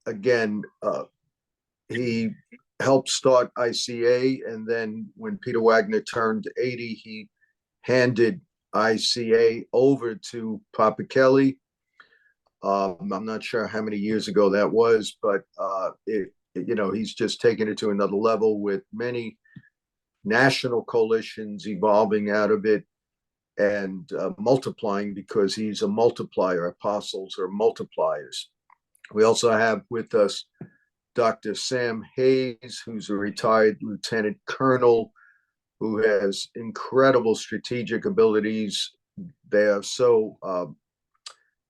again, he helped start ICA, and then when Peter Wagner turned 80, he handed ICA over to Papa Kelly. I'm not sure how many years ago that was, but he's just taken it to another level with many national coalitions evolving out of it and multiplying, because he's a multiplier. Apostles are multipliers. We also have with us Dr. Sam Hayes, who's a retired lieutenant colonel who has incredible strategic abilities. They are so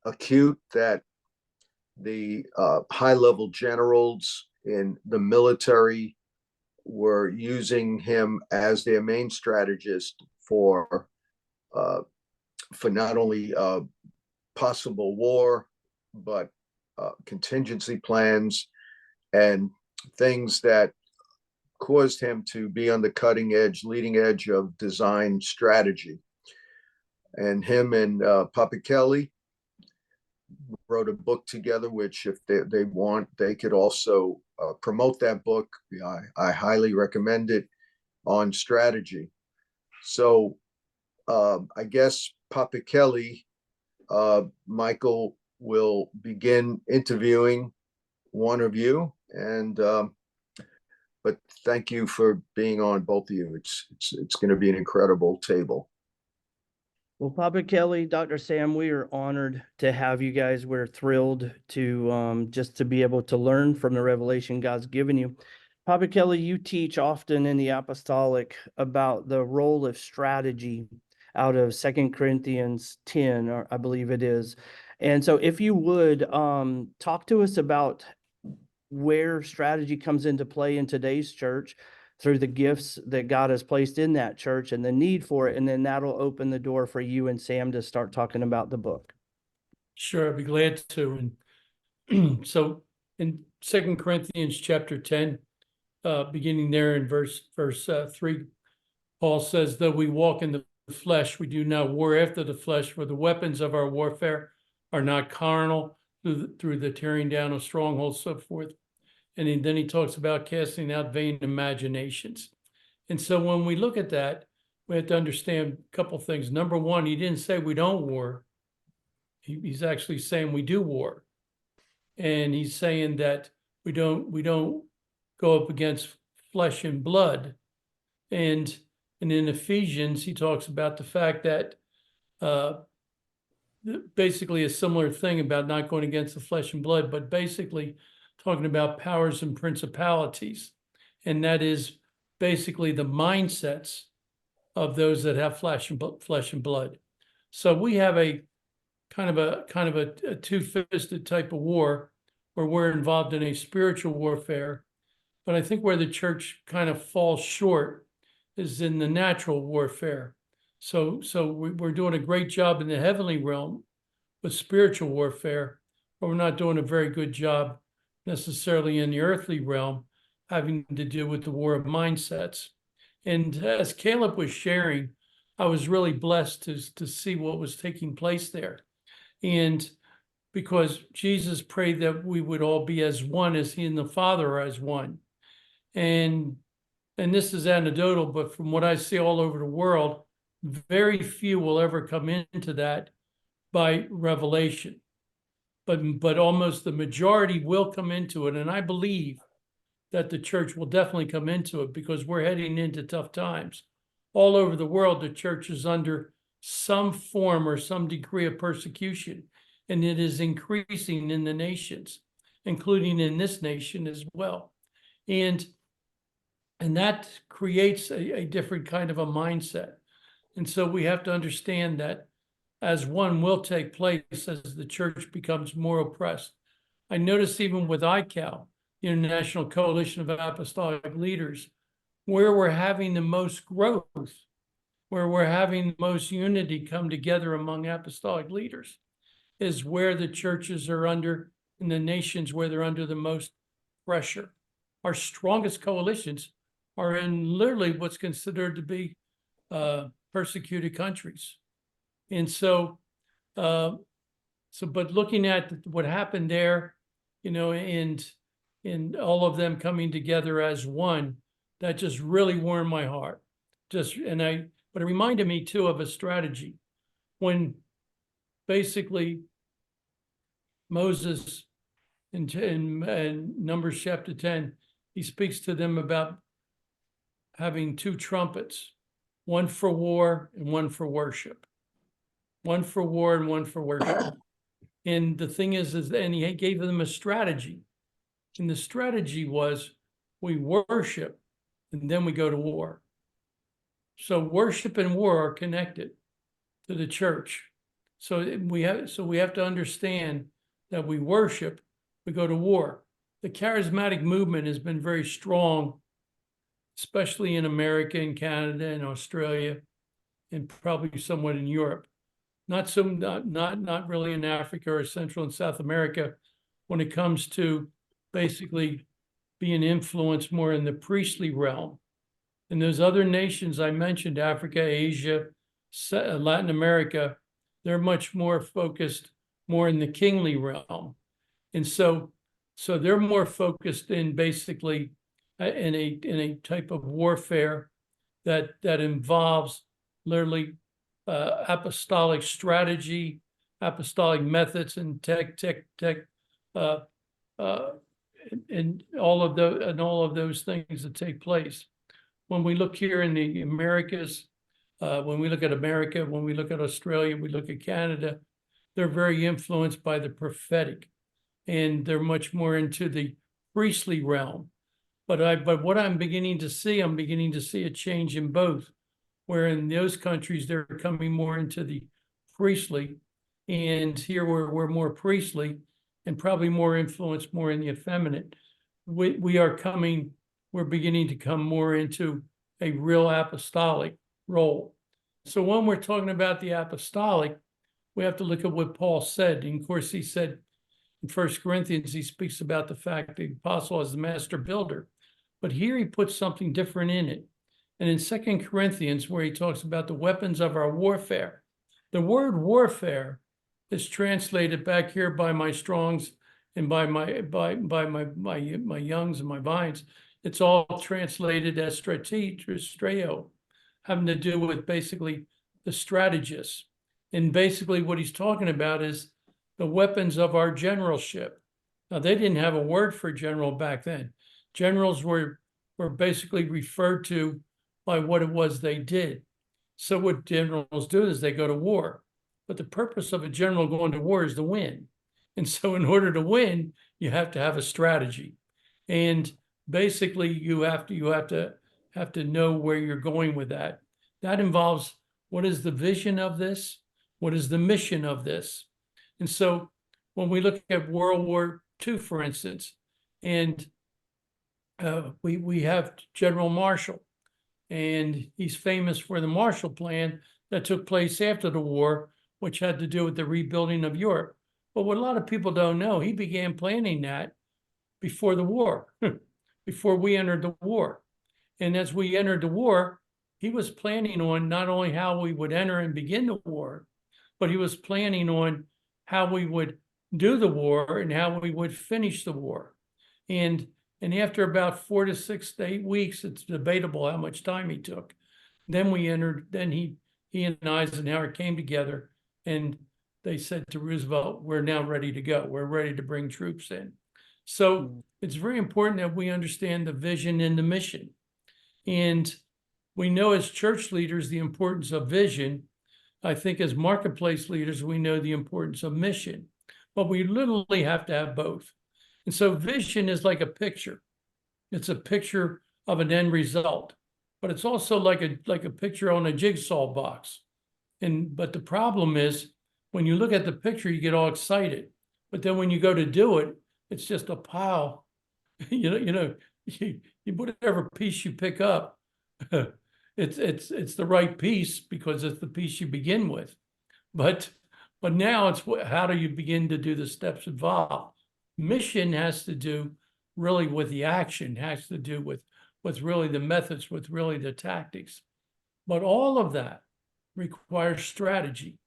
acute that the high-level generals in the military were using him as their main strategist for not only possible war, but contingency plans and things that caused him to be on the cutting edge, leading edge of design strategy. And him and Papa Kelly wrote a book together, which if they want, they could also promote that book. I highly recommend it, on strategy. So I guess Papa Kelly, Michael will begin interviewing one of you, and but thank you for being on, both of you. It's going to be an incredible table. Well, Papa Kelly, Dr. Sam, we are honored to have you guys. We're thrilled to just to be able to learn from the revelation God's given you. Papa Kelly, you teach often in the apostolic about the role of strategy out of 2 Corinthians 10, or I believe it is. And so if you would talk to us about where strategy comes into play in today's church through the gifts that God has placed in that church and the need for it. And then that'll open the door for you and Sam to start talking about the book. Sure, I'd be glad to. And so in 2 Corinthians chapter 10, beginning there in verse 3, Paul says, though we walk in the flesh, we do not war after the flesh, for the weapons of our warfare are not carnal, through the tearing down of strongholds, so forth. And then he talks about casting out vain imaginations. And so when we look at that, we have to understand a couple things. Number one, he didn't say we don't war. He's actually saying we do war. And he's saying that we don't go up against flesh and blood. And in Ephesians, he talks about the fact that basically a similar thing about not going against the flesh and blood, but basically talking about powers and principalities. And that is basically the mindsets of those that have flesh and blood. So we have a kind of a two-fisted type of war where we're involved in a spiritual warfare. But I think where the church kind of falls short is in the natural warfare. So we're doing a great job in the heavenly realm with spiritual warfare, but we're not doing a very good job necessarily in the earthly realm, having to do with the war of mindsets. And as Caleb was sharing, I was really blessed to see what was taking place there. And because Jesus prayed that we would all be as one as he and the Father are as one. And this is anecdotal, but from what I see all over the world, very few will ever come into that by revelation. But almost the majority will come into it. And I believe that the church will definitely come into it because we're heading into tough times. All over the world, the church is under some form or some degree of persecution, and it is increasing in the nations, including in this nation as well. And that creates a different kind of a mindset. And so we have to understand that as one will take place as the church becomes more oppressed. I notice even with ICAL, the International Coalition of Apostolic Leaders, where we're having the most growth, where we're having the most unity come together among apostolic leaders, is where the churches are under, in the nations where they're under the most pressure. Our strongest coalitions are in literally what's considered to be persecuted countries. And but looking at what happened there, and all of them coming together as one, that just really warmed my heart. But it reminded me too of a strategy when basically Moses in Numbers chapter 10, he speaks to them about having two trumpets, one for war and one for worship. One for war and one for worship. And the thing is, and he gave them a strategy. And the strategy was we worship and then we go to war. So worship and war are connected to the church. So we have to understand that we worship, we go to war. The charismatic movement has been very strong, especially in America and Canada and Australia, and probably somewhat in Europe. Not really in Africa or Central and South America when it comes to basically being influenced more in the priestly realm. And those other nations I mentioned, Africa, Asia, Latin America, they're much more focused more in the kingly realm. And so they're more focused in basically in a type of warfare that involves literally apostolic strategy, apostolic methods, and and all of those things that take place. When we look here in the Americas, when we look at America, when we look at Australia, we look at Canada, they're very influenced by the prophetic, and they're much more into the priestly realm. But what I'm beginning to see a change in both, where in those countries they're coming more into the priestly, and here we're more priestly and probably more influenced more in the effeminate. We're beginning to come more into a real apostolic role. So when we're talking about the apostolic, we have to look at what Paul said. And of course, he said in 1 Corinthians, he speaks about the fact the apostle is the master builder. But here he puts something different in it. And in 2 Corinthians, where he talks about the weapons of our warfare, the word warfare is translated back here by my Strongs and by my Youngs and my Vines. It's all translated as strateo, having to do with basically the strategist. And basically what he's talking about is the weapons of our generalship. Now, they didn't have a word for general back then. Generals were basically referred to by what it was they did. So what generals do is they go to war. But the purpose of a general going to war is to win. And so in order to win, you have to have a strategy. And basically you have to know where you're going with that. That involves what is the vision of this? What is the mission of this? And so when we look at World War II, for instance, and we have General Marshall, and he's famous for the Marshall Plan that took place after the war, which had to do with the rebuilding of Europe. But what a lot of people don't know, he began planning that before the war, before we entered the war. And as we entered the war, he was planning on not only how we would enter and begin the war, but he was planning on how we would do the war and how we would finish the war. And after about 4 to 6 to 8 weeks, it's debatable how much time he took. Then he and Eisenhower came together and they said to Roosevelt, we're now ready to go. We're ready to bring troops in. So it's very important that we understand the vision and the mission. And we know as church leaders the importance of vision. I think as marketplace leaders, we know the importance of mission. But we literally have to have both. And so vision is like a picture. It's a picture of an end result. But it's also like a picture on a jigsaw box. But the problem is, when you look at the picture, you get all excited. But then when you go to do it, it's just a pile. You whatever piece you pick up, it's the right piece because it's the piece you begin with. But now it's how do you begin to do the steps involved? Mission has to do really with the action, has to do with really the methods, with really the tactics. But all of that requires strategy.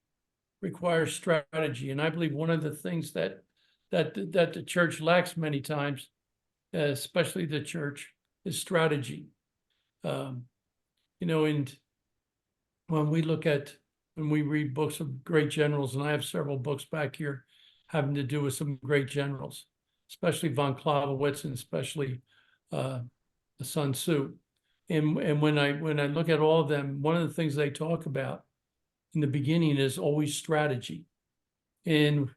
And I believe one of the things that that the church lacks many times, especially the church, is strategy. You know, and when we read books of great generals, and I have several books back here having to do with some great generals, especially von Clausewitz and especially Sun Tzu. And when I look at all of them, one of the things they talk about in the beginning is always strategy. And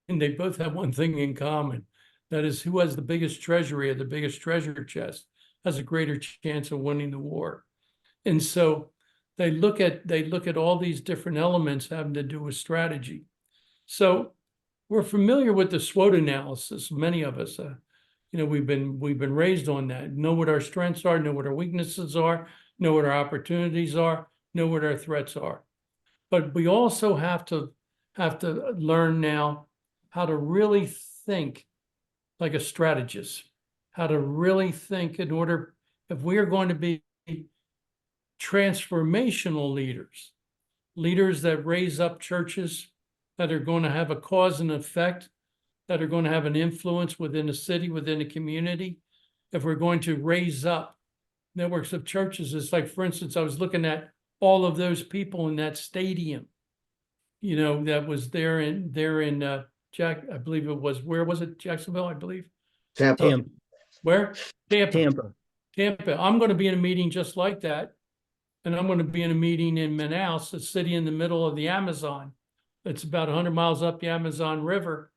they both have one thing in common. That is, who has the biggest treasury or the biggest treasure chest has a greater chance of winning the war. And so they look at all these different elements having to do with strategy. So we're familiar with the SWOT analysis. Many of us, you know, we've been raised on that. Know what our strengths are, know what our weaknesses are, know what our opportunities are, know what our threats are. But we also have to learn now how to really think like a strategist, how to really think in order, if we are going to be transformational leaders, leaders that raise up churches that are going to have a cause and effect, that are going to have an influence within a city, within a community. If we're going to raise up networks of churches, it's like, for instance, I was looking at all of those people in that stadium, you know, that was there in I believe it was, where was it? Jacksonville, I believe. Tampa. Where? Tampa. I'm going to be in a meeting just like that. And I'm going to be in a meeting in Manaus, a city in the middle of the Amazon. It's about 100 miles up the Amazon River.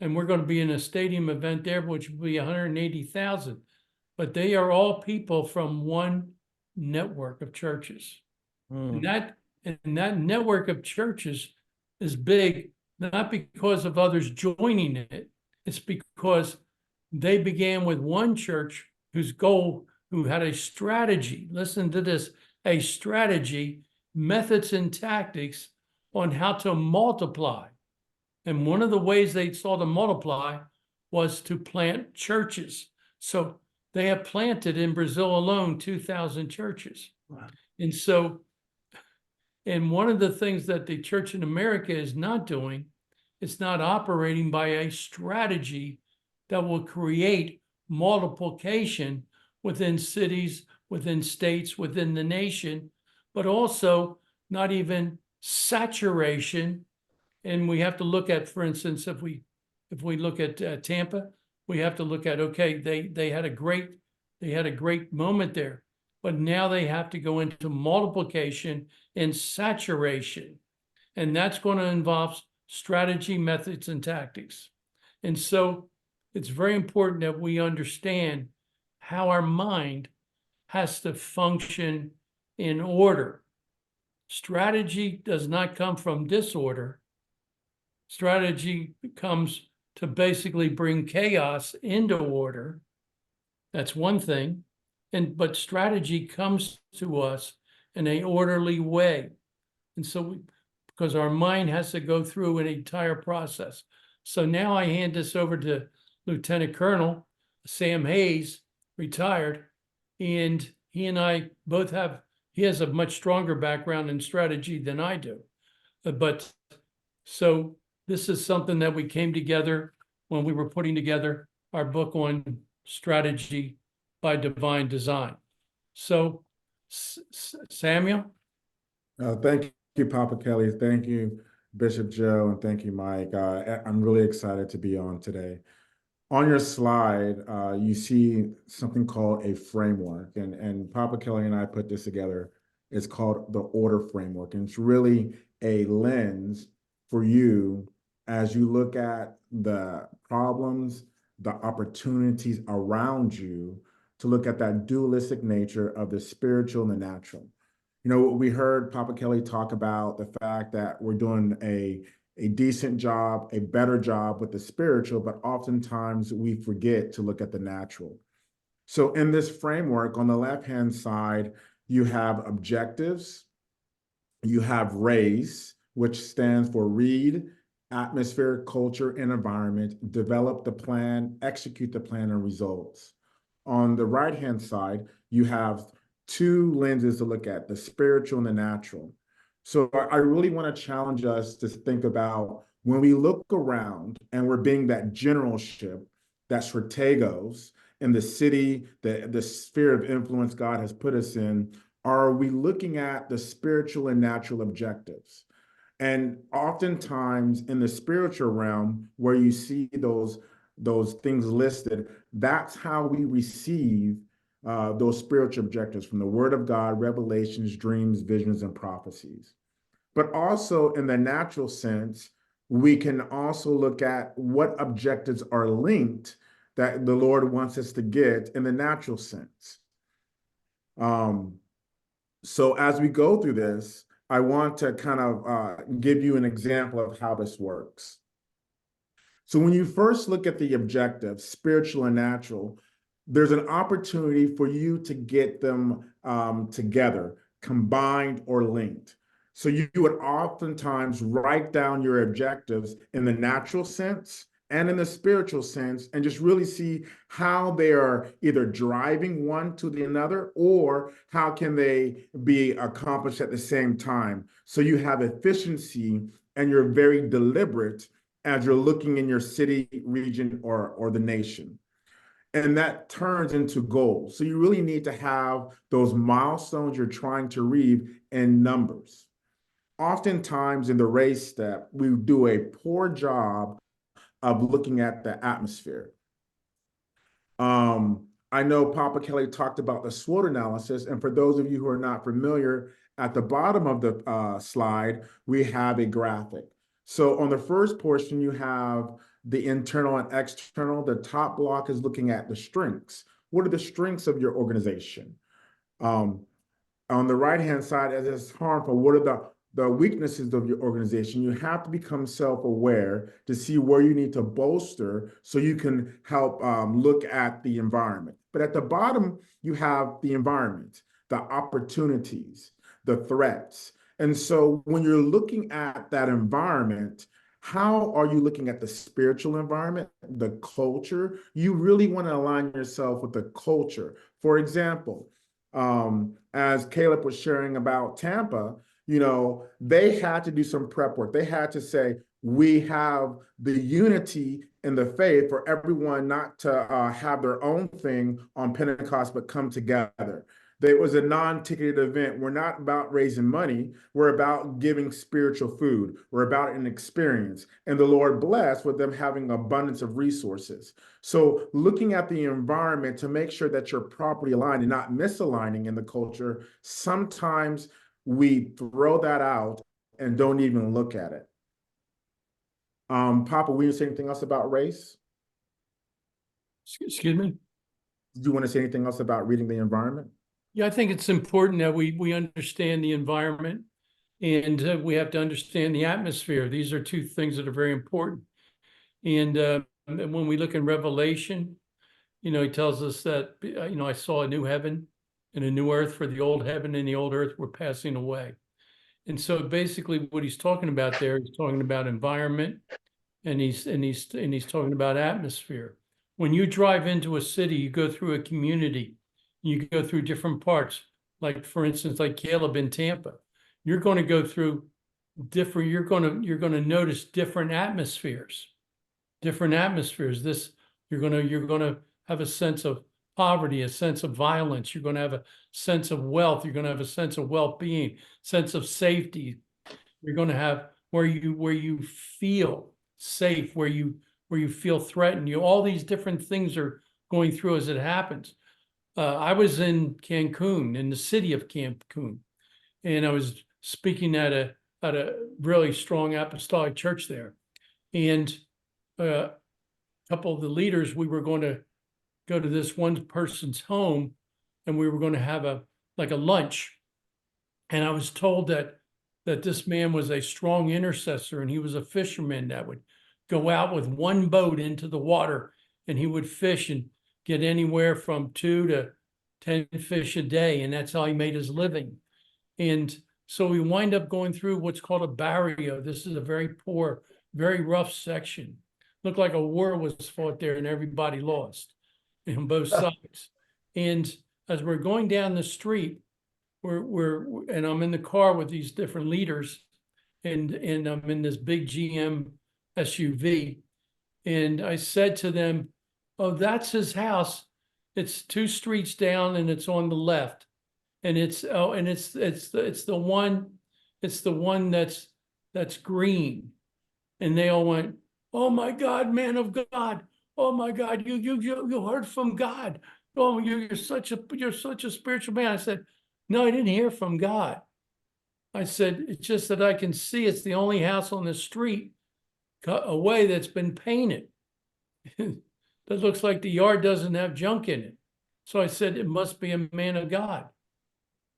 And we're going to be in a stadium event there, which will be 180,000. But they are all people from one network of churches. And that network of churches is big, not because of others joining it. It's because they began with one church who had a strategy. Listen to this, a strategy, methods and tactics on how to multiply. And one of the ways they saw to multiply was to plant churches. So they have planted in Brazil alone 2,000 churches. Wow. And so, and one of the things that the church in America is not doing, it's not operating by a strategy that will create multiplication within cities, within states, within the nation, but also not even saturation. And we have to look at, for instance, if we look at Tampa, we have to look at, okay, they had a great moment there, but now they have to go into multiplication and saturation, and that's going to involve strategy, methods, and tactics. And so it's very important that we understand how our mind has to function in order. Strategy does not come from disorder. Strategy comes to basically bring chaos into order. That's one thing. But strategy comes to us in an orderly way. And so because our mind has to go through an entire process. So now I hand this over to Lieutenant Colonel Sam Hayes, retired, and he and I both he has a much stronger background in strategy than I do. But so this is something that we came together when we were putting together our book on strategy by divine design. So Samuel? Thank you, Papa Kelly. Thank you, Bishop Joe, and thank you, Mike. I'm really excited to be on today. On your slide, you see something called a framework, and Papa Kelly and I put this together. It's called the order framework, and it's really a lens for you as you look at the problems, the opportunities around you, to look at that dualistic nature of the spiritual and the natural. You know, we heard Papa Kelly talk about the fact that we're doing a decent job, a better job with the spiritual, but oftentimes we forget to look at the natural. So in this framework, on the left-hand side, you have objectives, you have RACE, which stands for read, atmosphere, culture, and environment, develop the plan, execute the plan, and results. On the right-hand side, you have two lenses to look at, the spiritual and the natural. So I really want to challenge us to think about When we look around and we're being that generalship, that strategos in the city, the sphere of influence God has put us in, are we looking at the spiritual and natural objectives? And oftentimes in the spiritual realm, where you see those things listed, that's how we receive those spiritual objectives from the Word of God, revelations, dreams, visions, and prophecies. But also in the natural sense, we can also look at what objectives are linked that the Lord wants us to get in the natural sense. So as we go through this, I want to kind of give you an example of how this works. So when you first look at the objectives, spiritual and natural, there's an opportunity for you to get them together, combined or linked. So you would oftentimes write down your objectives in the natural sense and in the spiritual sense, and just really see how they are either driving one to the another, or how can they be accomplished at the same time. So you have efficiency and you're very deliberate as you're looking in your city, region, or the nation. And that turns into goals. So you really need to have those milestones you're trying to reach in numbers. Oftentimes in the race step, we do a poor job of looking at the atmosphere. I know Papa Kelly talked about the SWOT analysis, and for those of you who are not familiar, at the bottom of the slide, we have a graphic. So on the first portion, you have the internal and external. The top block is looking at the strengths. What are the strengths of your organization? On the right-hand side, as it's harmful, what are the weaknesses of your organization? You have to become self-aware to see where you need to bolster so you can help look at the environment. But at the bottom, you have the environment, the opportunities, the threats. And so when you're looking at that environment, how are you looking at the spiritual environment, the culture? You really want to align yourself with the culture. For example, as Caleb was sharing about Tampa, you know, they had to do some prep work. They had to say, we have the unity in the faith for everyone not to have their own thing on Pentecost, but come together. It was a non-ticketed event. We're not about raising money. We're about giving spiritual food. We're about an experience. And the Lord blessed with them having abundance of resources. So looking at the environment to make sure that you're properly aligned and not misaligning in the culture, sometimes we throw that out and don't even look at it. Papa, will you say anything else about race? Excuse me? Do you want to say anything else about reading the environment? Yeah, I think it's important that we understand the environment, and we have to understand the atmosphere. These are two things that are very important. And when we look in Revelation, you know, he tells us that, you know, I saw a new heaven and a new earth, for the old heaven and the old earth were passing away. And so basically what he's talking about there, he's talking about environment, and he's talking about atmosphere. When you drive into a city, you go through a community, you go through different parts, like for instance, like Caleb in Tampa, you're going to go through different, you're going to notice different atmospheres. This, you're going to have a sense of poverty, a sense of violence. You're going to have a sense of wealth. You're going to have a sense of well-being, sense of safety. You're going to have where you feel safe, where you feel threatened. All these different things are going through as it happens. I was in Cancun, in the city of Cancun, and I was speaking at a really strong apostolic church there. And a couple of the leaders, we were going to go to this one person's home, and we were going to have a lunch. And I was told that this man was a strong intercessor, and he was a fisherman that would go out with one boat into the water, and he would fish and get anywhere from 2 to 10 fish a day, and that's how he made his living. And so we wind up going through what's called a barrio. This is a very poor, very rough section. Looked like a war was fought there, and everybody lost on both sides. And as we're going down the street, and I'm in the car with these different leaders, and I'm in this big GM SUV. And I said to them, oh, that's his house. It's 2 streets down and it's on the left. And it's the one that's green. And they all went, oh my God, man of God. Oh my God, you heard from God. Oh, you're such a spiritual man. I said, no, I didn't hear from God. I said, it's just that I can see it's the only house on the street away that's been painted. That looks like the yard doesn't have junk in it. So I said, it must be a man of God.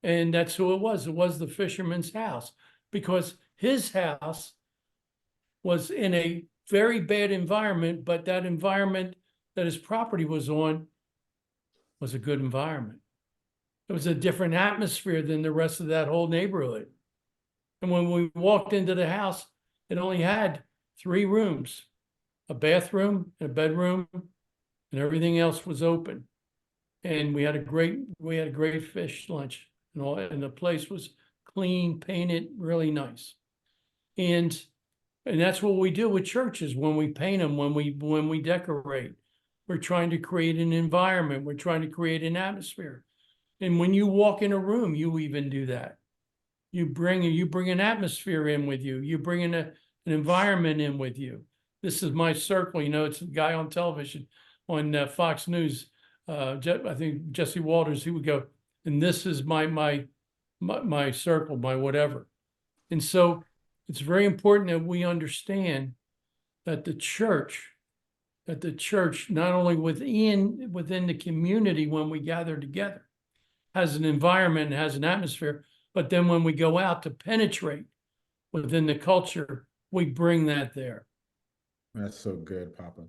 And that's who it was. It was the fisherman's house, because his house was in a very bad environment, but that environment that his property was on was a good environment. It was a different atmosphere than the rest of that whole neighborhood. And when we walked into the house, it only had 3 rooms, a bathroom, a bedroom, and everything else was open. And we had a great fish lunch, and the place was clean, painted, really nice. And that's what we do with churches when we paint them, when we decorate. We're trying to create an environment. We're trying to create an atmosphere. And when you walk in a room, you even do that. You bring an atmosphere in with you. You bring in an environment in with you. This is my circle. It's a guy on television on Fox News. I think Jesse Walters. He would go, and this is my circle, my whatever. And so it's very important that we understand that the church, not only within the community when we gather together, has an environment and has an atmosphere, but then when we go out to penetrate within the culture, we bring that there. That's so good, Papa.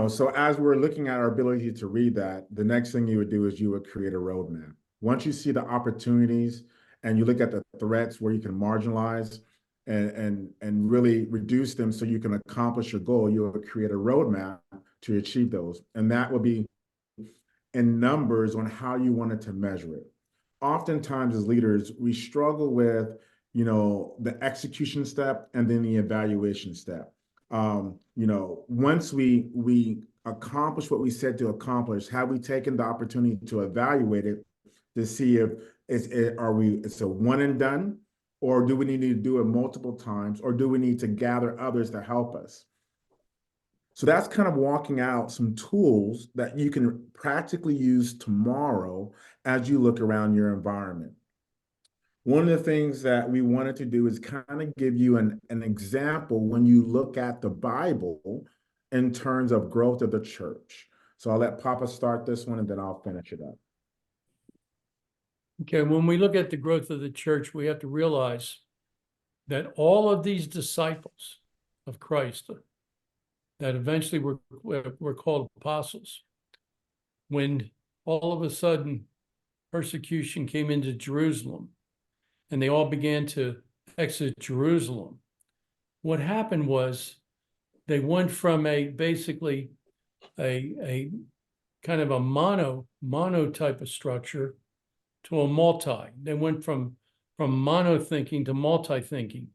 So as we're looking at our ability to read that, the next thing you would do is you would create a roadmap. Once you see the opportunities and you look at the threats where you can marginalize and really reduce them so you can accomplish your goal, you will create a roadmap to achieve those. And that will be in numbers on how you wanted to measure it. Oftentimes as leaders, we struggle with, the execution step and then the evaluation step. Once we accomplish what we said to accomplish, have we taken the opportunity to evaluate it to see if it's a one and done, or do we need to do it multiple times, or do we need to gather others to help us? So that's kind of walking out some tools that you can practically use tomorrow as you look around your environment. One of the things that we wanted to do is kind of give you an example when you look at the Bible in terms of growth of the church. So I'll let Papa start this one and then I'll finish it up. Okay, when we look at the growth of the church, we have to realize that all of these disciples of Christ that eventually were called apostles, when all of a sudden persecution came into Jerusalem and they all began to exit Jerusalem, what happened was they went from basically a kind of a mono type of structure to a multi. They went from mono thinking to multi thinking.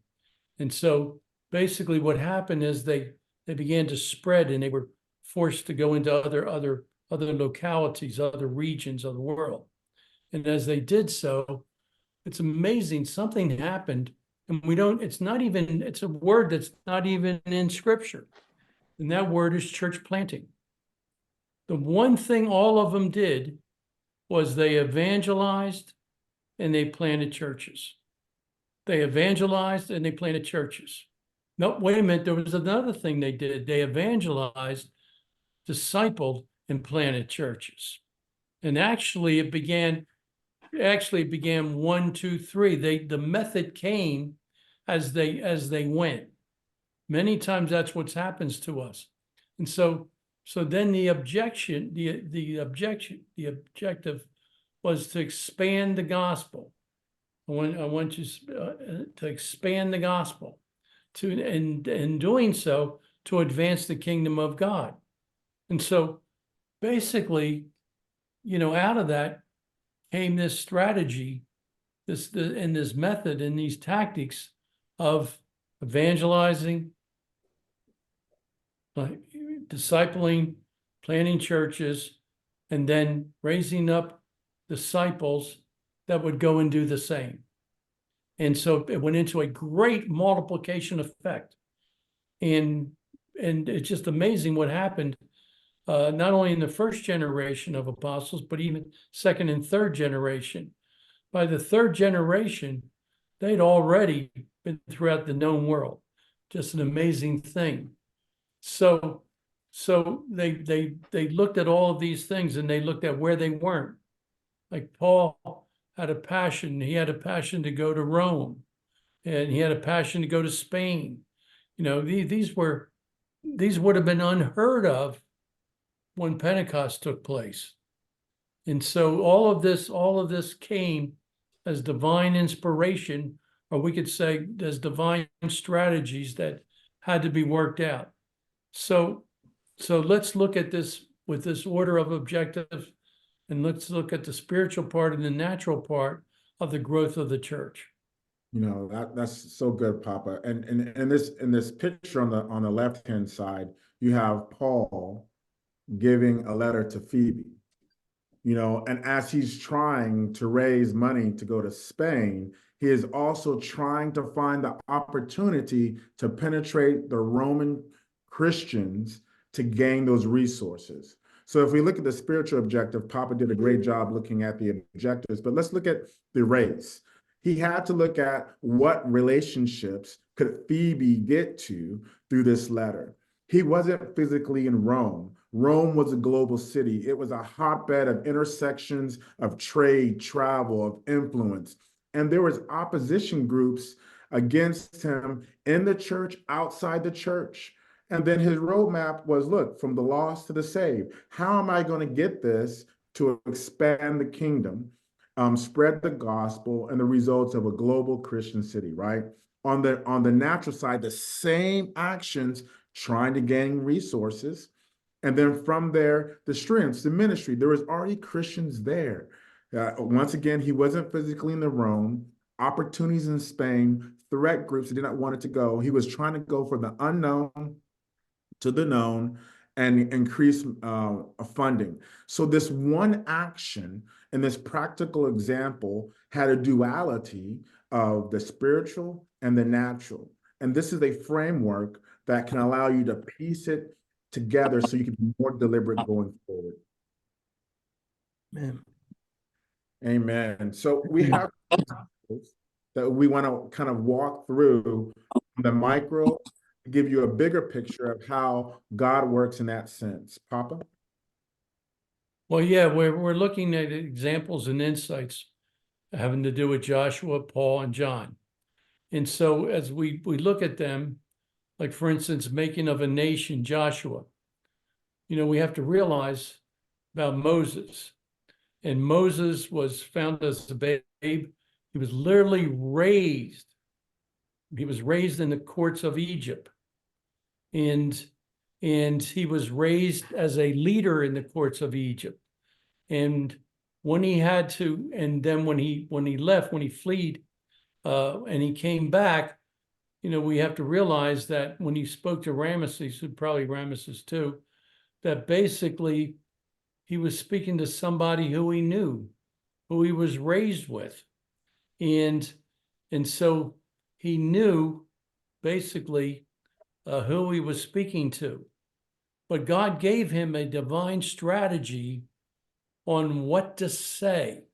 And so basically what happened is they began to spread, and they were forced to go into other localities, other regions of the world. And as they did so, it's amazing, something happened, and it's a word that's not even in Scripture. And that word is church planting. The one thing all of them did was they evangelized and they planted churches. They evangelized and they planted churches. No, wait a minute, there was another thing they did. They evangelized, discipled, and planted churches. And actually it began 1, 2, 3. The method came as they went. Many times that's what happens to us. And so then the objective was to expand the gospel. I want you to expand the gospel, and in doing so, to advance the kingdom of God. And so basically, out of that came this strategy, this method and these tactics of evangelizing, like discipling, planting churches, and then raising up disciples that would go and do the same. And so it went into a great multiplication effect. And it's just amazing what happened, not only in the first generation of apostles, but even second and third generation. By the third generation, they'd already been throughout the known world. Just an amazing thing. So they looked at all of these things, and they looked at where they weren't. Like Paul had a passion. He had a passion to go to Rome, and he had a passion to go to Spain. You know, these would have been unheard of when Pentecost took place. And so all of this came as divine inspiration, or we could say as divine strategies that had to be worked out. So let's look at this with this order of objectives, and let's look at the spiritual part and the natural part of the growth of the church. You know, that's so good, Papa. And in this picture on the left-hand side, you have Paul giving a letter to Phoebe. You know, and as he's trying to raise money to go to Spain, he is also trying to find the opportunity to penetrate the Roman Christians to gain those resources. So if we look at the spiritual objective, Papa did a great job looking at the objectives, but let's look at the race. He had to look at what relationships could Phoebe get to through this letter. He wasn't physically in Rome. Rome was a global city. It was a hotbed of intersections of trade, travel, of influence. And there was opposition groups against him in the church, outside the church. And then his roadmap was, look, from the lost to the saved. How am I going to get this to expand the kingdom, spread the gospel, and the results of a global Christian city, right? On the natural side, the same actions, trying to gain resources. And then from there, the strengths, the ministry, there was already Christians there. Once again, he wasn't physically in the Rome, opportunities in Spain, threat groups that did not want it to go. He was trying to go from the unknown to the known and increase funding. So this one action and this practical example had a duality of the spiritual and the natural. And this is a framework that can allow you to piece it together so you can be more deliberate going forward. Man. Amen. So we have that we want to kind of walk through the micro, give you a bigger picture of how God works in that sense. Papa? Well, yeah, we're looking at examples and insights having to do with Joshua, Paul, and John. And so as we look at them, like for instance, making of a nation, Joshua, you know, we have to realize about Moses. And Moses was found as a babe. He was literally raised. He was raised in the courts of Egypt. And he was raised as a leader in the courts of Egypt. And when he had to, and then when he left, when he fled, and he came back, you know, we have to realize that when he spoke to Ramesses, probably Ramesses too, that basically he was speaking to somebody who he knew, who he was raised with. And so he knew basically who he was speaking to. But God gave him a divine strategy on what to say,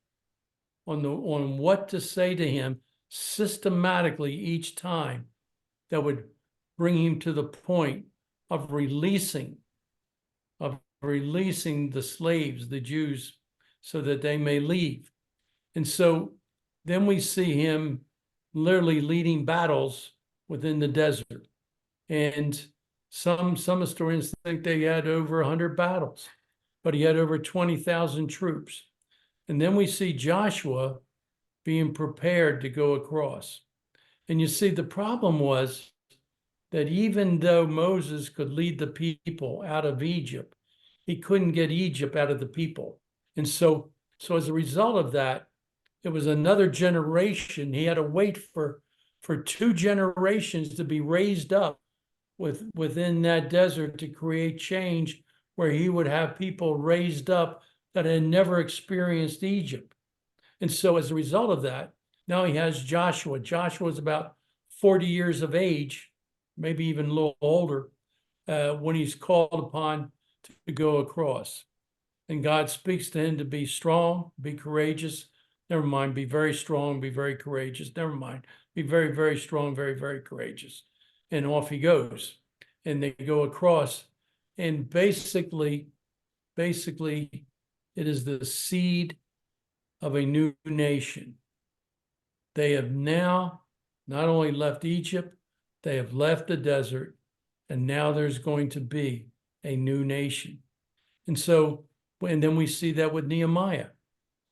on what to say to him systematically each time that would bring him to the point of releasing the slaves, the Jews, so that they may leave. And so then we see him literally leading battles within the desert. And some historians think they had over 100 battles, but he had over 20,000 troops. And then we see Joshua being prepared to go across. And you see, the problem was that even though Moses could lead the people out of Egypt, he couldn't get Egypt out of the people. And so as a result of that, it was another generation. He had to wait for 2 generations to be raised up within that desert to create change where he would have people raised up that had never experienced Egypt. And so as a result of that, now he has Joshua. Joshua is about 40 years of age, maybe even a little older, when he's called upon to go across. And God speaks to him to be strong, be courageous. Never mind, be very strong, be very courageous. Never mind, be very, very strong, very, very courageous. And off he goes. And they go across. And basically, it is the seed of a new nation. They have now not only left Egypt, they have left the desert, and now there's going to be a new nation. And so, and then we see that with Nehemiah,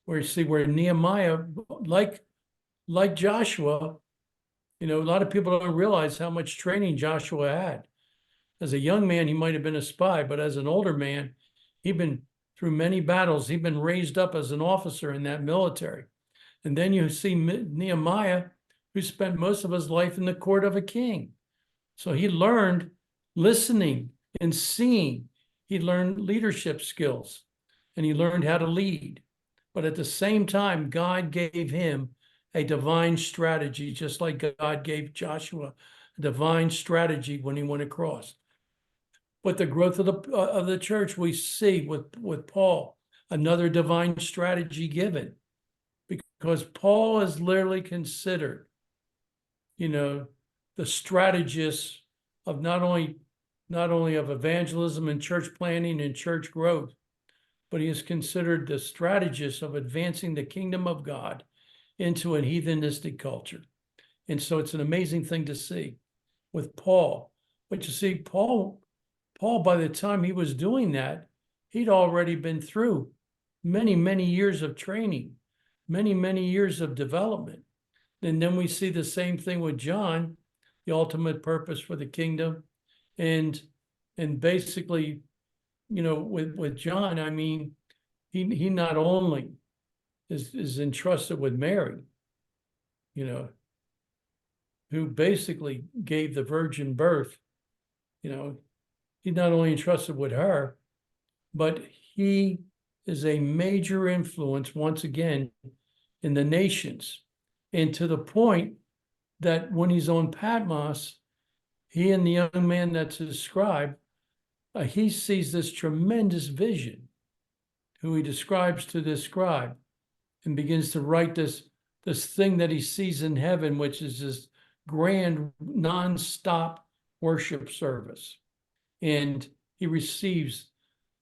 where you see where Nehemiah, like Joshua, a lot of people don't realize how much training Joshua had. As a young man, he might have been a spy, but as an older man, he'd been through many battles. He'd been raised up as an officer in that military. And then you see Nehemiah, who spent most of his life in the court of a king. So he learned listening and seeing. He learned leadership skills, and he learned how to lead. But at the same time, God gave him a divine strategy, just like God gave Joshua a divine strategy when he went across. But the growth of the church, we see with Paul, another divine strategy given, because Paul is literally considered, the strategist of not only of evangelism and church planning and church growth, but he is considered the strategist of advancing the kingdom of God into a heathenistic culture. And so it's an amazing thing to see with Paul. But you see, Paul, by the time he was doing that, he'd already been through many, many years of training, many, many years of development. And then we see the same thing with John, the ultimate purpose for the kingdom. And basically, with John, I mean, he not only is entrusted with Mary, who basically gave the virgin birth, he's not only entrusted with her, but he is a major influence once again in the nations. And to the point that when he's on Patmos, he and the young man that's his scribe, he sees this tremendous vision, who he describes to this scribe, and begins to write this thing that he sees in heaven, which is this grand nonstop worship service. And he receives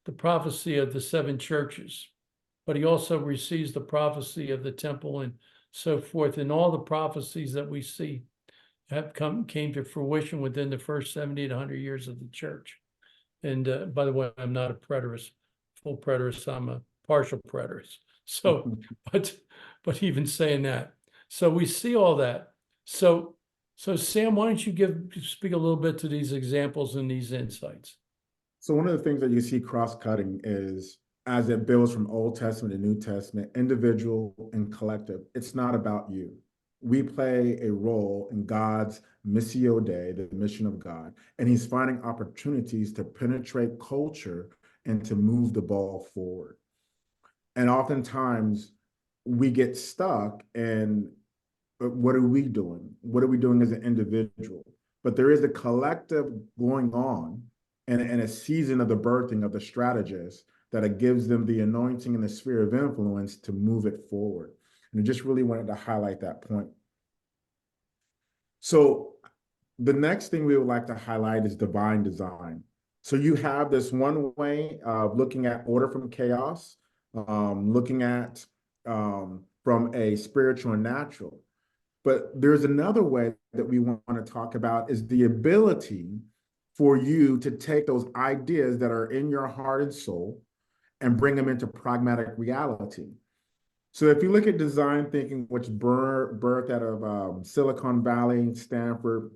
the prophecy of the 7 churches, but he also receives the prophecy of the temple and so forth. And all the prophecies that we see came to fruition within the first 70 to 100 years of the church. And by the way, I'm not a preterist, full preterist, I'm a partial preterist. So, but even saying that, so we see all that. So Sam, why don't you speak a little bit to these examples and these insights? So one of the things that you see cross-cutting is, as it builds from Old Testament to New Testament, individual and collective, it's not about you. We play a role in God's Missio Dei, the mission of God, and he's finding opportunities to penetrate culture and to move the ball forward. And oftentimes we get stuck in, what are we doing? What are we doing as an individual? But there is a collective going on and a season of the birthing of the strategist that it gives them the anointing and the sphere of influence to move it forward. And I just really wanted to highlight that point. So the next thing we would like to highlight is divine design. So you have this one way of looking at order from chaos, looking at from a spiritual and natural. But there's another way that we want to talk about, is the ability for you to take those ideas that are in your heart and soul and bring them into pragmatic reality. So if you look at design thinking, which birthed out of Silicon Valley, Stanford,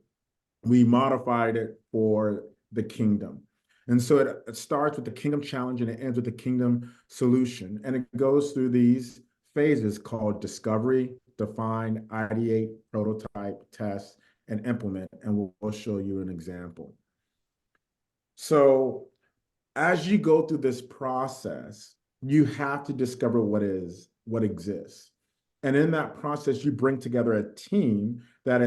we modified it for the kingdom. And so it starts with the kingdom challenge and it ends with the kingdom solution. And it goes through these phases called discovery, define, ideate, prototype, test, and implement. And we'll show you an example. So as you go through this process, you have to discover what exists. And in that process, you bring together a team that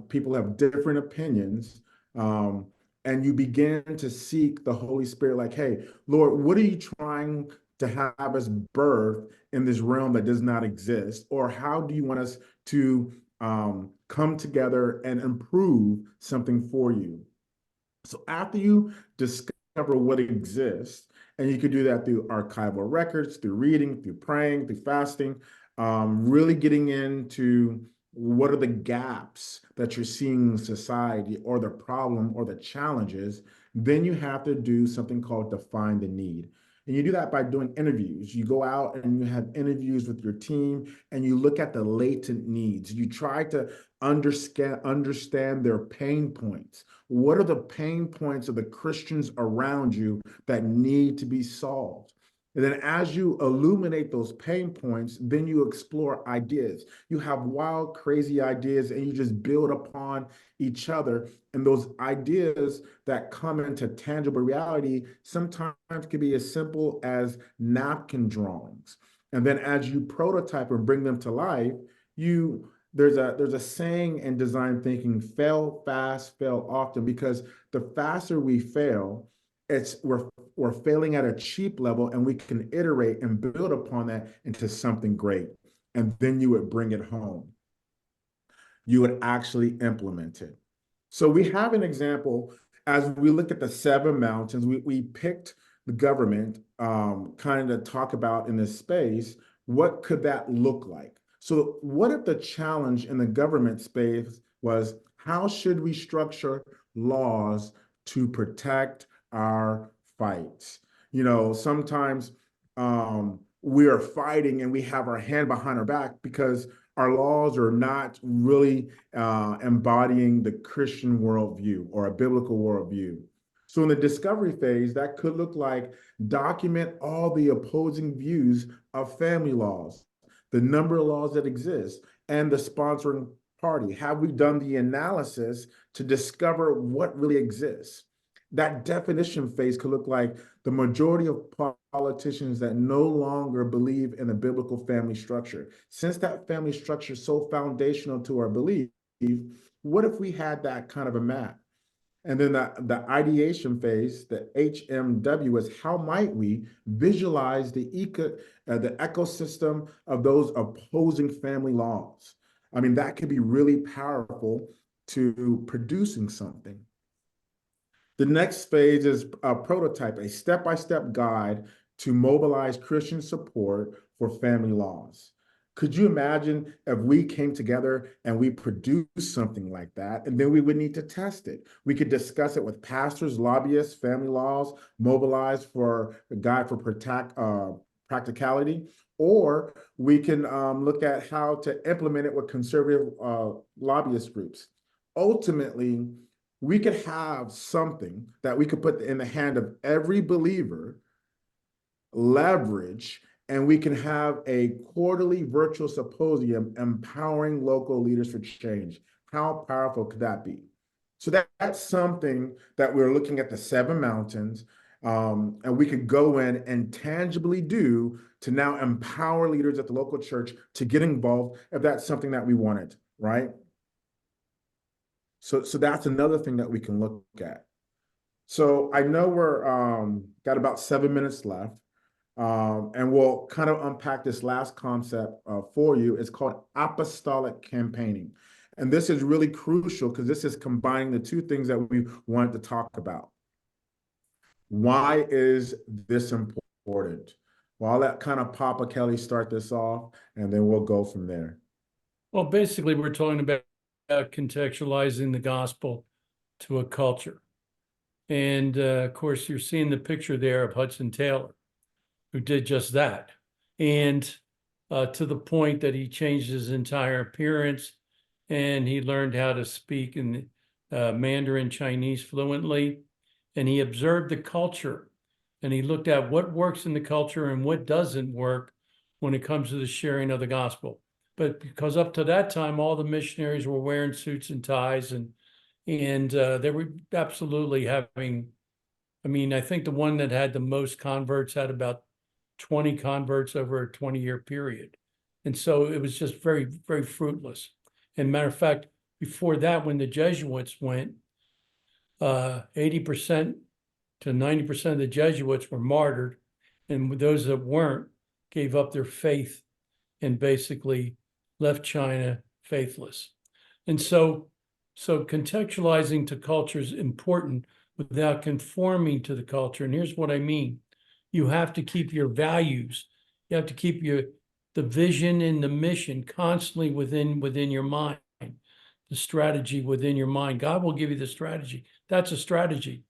people have different opinions. Um, and you begin to seek the Holy Spirit, like, hey, Lord, what are you trying to have us birth in this realm that does not exist? Or how do you want us to come together and improve something for you? So after you discover what exists, and you can do that through archival records, through reading, through praying, through fasting, really getting into what are the gaps that you're seeing in society, or the problem or the challenges, then you have to do something called define the need. And you do that by doing interviews. You go out and you have interviews with your team and you look at the latent needs. You try to understand their pain points. What are the pain points of the Christians around you that need to be solved? And then as you illuminate those pain points, then you explore ideas. You have wild, crazy ideas, and you just build upon each other. And those ideas that come into tangible reality sometimes can be as simple as napkin drawings. And then as you prototype and bring them to life, there's a saying in design thinking: fail fast, fail often, because the faster we fail, we're failing at a cheap level, and we can iterate and build upon that into something great. And then you would bring it home. You would actually implement it. So we have an example. As we look at the 7 mountains, we picked the government kind of talk about in this space, what could that look like? So what if the challenge in the government space was, how should we structure laws to protect our fights? Sometimes we are fighting and we have our hand behind our back because our laws are not really embodying the Christian worldview or a biblical worldview. So in the discovery phase, that could look like document all the opposing views of family laws, the number of laws that exist, and the sponsoring party. Have we done the analysis to discover what really exists? That definition phase could look like the majority of politicians that no longer believe in the biblical family structure. Since that family structure is so foundational to our belief, what if we had that kind of a map? And then the ideation phase, the HMW, is how might we visualize the ecosystem of those opposing family laws? I mean, that could be really powerful to producing something. The next phase is a prototype, a step-by-step guide to mobilize Christian support for family laws. Could you imagine if we came together and we produced something like that, and then we would need to test it? We could discuss it with pastors, lobbyists, family laws, mobilize for a guide for practicality, or we can look at how to implement it with conservative lobbyist groups. Ultimately, we could have something that we could put in the hand of every believer, leverage, and we can have a quarterly virtual symposium empowering local leaders for change. How powerful could that be? So that's something that we're looking at the 7 mountains, and we could go in and tangibly do to now empower leaders at the local church to get involved if that's something that we wanted, right? So that's another thing that we can look at. So I know we're got about 7 minutes left, and we'll kind of unpack this last concept for you. It's called apostolic campaigning. And this is really crucial because this is combining the two things that we wanted to talk about. Why is this important? Well, I'll let kind of Papa Kelly start this off, and then we'll go from there. Well, basically, we're talking about contextualizing the gospel to a culture. And of course, you're seeing the picture there of Hudson Taylor, who did just that. And to the point that he changed his entire appearance and he learned how to speak in Mandarin Chinese fluently. And he observed the culture and he looked at what works in the culture and what doesn't work when it comes to the sharing of the gospel. But because up to that time, all the missionaries were wearing suits and ties and they were absolutely having I mean, I think the one that had the most converts had about 20 converts over a 20-year period. And so it was just very, very fruitless. And matter of fact, before that, when the Jesuits went, 80% to 90% of the Jesuits were martyred, and those that weren't gave up their faith and basically left China faithless. And so contextualizing to culture is important without conforming to the culture. And here's what I mean. You have to keep your values. You have to keep the vision and the mission constantly within your mind, the strategy within your mind. God will give you the strategy. That's a strategy.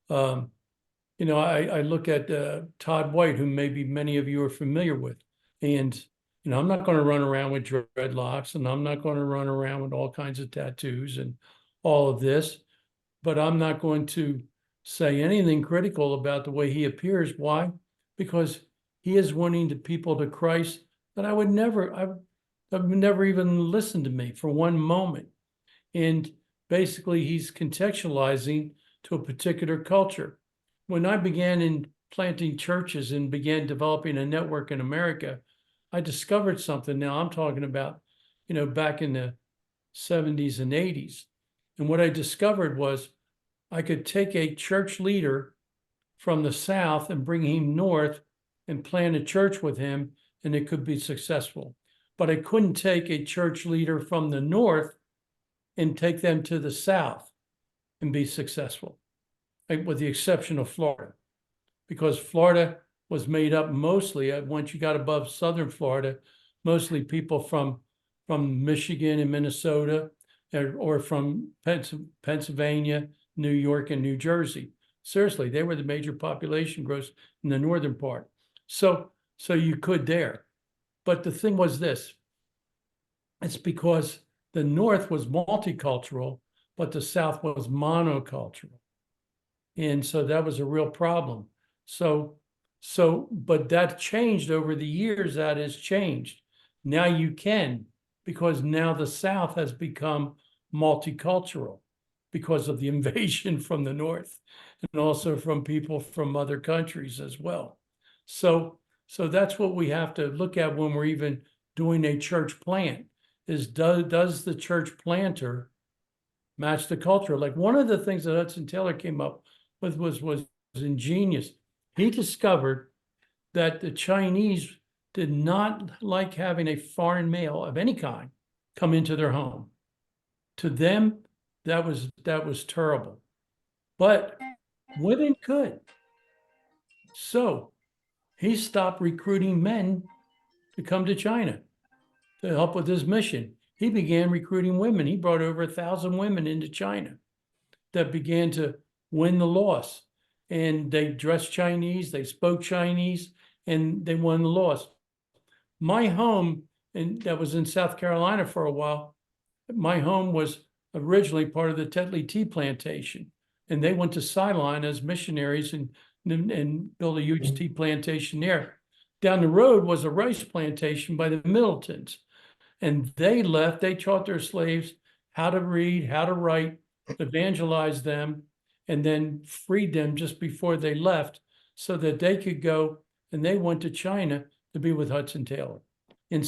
You know, I look at Todd White, who maybe many of you are familiar with, and you know, I'm not going to run around with dreadlocks, and I'm not going to run around with all kinds of tattoos and all of this, but I'm not going to say anything critical about the way he appears. Why? Because he is winning the people to Christ that I would never even listen to me for one moment. And basically, he's contextualizing to a particular culture. When I began in planting churches and began developing a network in America, I discovered something. Now I'm talking about, you know, back in the 70s and 80s. And what I discovered was I could take a church leader from the South and bring him north and plant a church with him, and it could be successful. But I couldn't take a church leader from the North and take them to the South and be successful, with the exception of Florida, because Florida was made up mostly, once you got above Southern Florida, mostly people from Michigan and Minnesota, or from Pennsylvania, New York, and New Jersey. Seriously, they were the major population growth in the northern part. So you could there. But the thing was this, it's because the North was multicultural, but the South was monocultural. And so that was a real problem. But that changed over the years. That has changed. Now you can, because now the South has become multicultural because of the invasion from the North and also from people from other countries as well. So that's what we have to look at when we're even doing a church plant, is does the church planter match the culture? Like, one of the things that Hudson Taylor came up with was ingenious. He discovered that the Chinese did not like having a foreign male of any kind come into their home. To them, that was terrible. But women could. So he stopped recruiting men to come to China to help with his mission. He began recruiting women. He brought over 1,000 women into China that began to win the loss. And they dressed Chinese, they spoke Chinese, and they won the loss. My home, and that was in South Carolina for a while, my home was originally part of the Tetley Tea Plantation. And they went to Ceylon as missionaries and built a huge tea plantation there. Down the road was a rice plantation by the Middletons. And they left, they taught their slaves how to read, how to write, evangelized them, and then freed them just before they left so that they could go, and they went to China to be with Hudson Taylor. And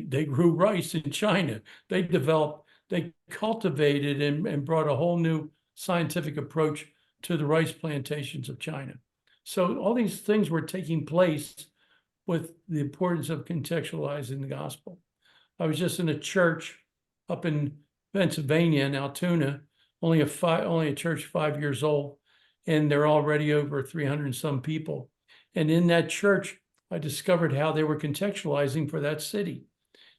they grew rice in China. They cultivated and brought a whole new scientific approach to the rice plantations of China. So all these things were taking place with the importance of contextualizing the gospel. I was just in a church up in Pennsylvania, in Altoona, only a church 5 years old, and they're already over 300 and some people. And in that church, I discovered how they were contextualizing for that city.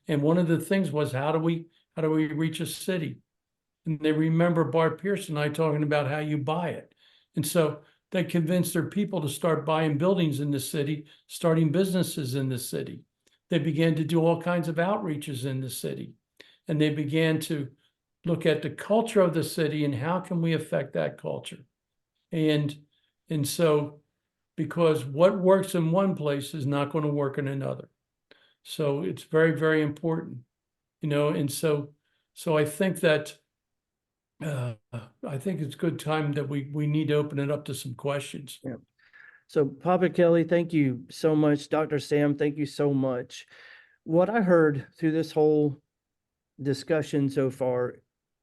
And one of the things was, how do we reach a city? And they remember Bart Pierce and I talking about how you buy it. And so they convinced their people to start buying buildings in the city, starting businesses in the city. They began to do all kinds of outreaches in the city. And they began to look at the culture of the city and how can we affect that culture. And so, because what works in one place is not going to work in another. So it's very, very important, you know. And so I think that I think it's good time that we need to open it up to some questions. So Papa Kelly, thank you so much. Dr. Sam, thank you so much. What I heard through this whole discussion so far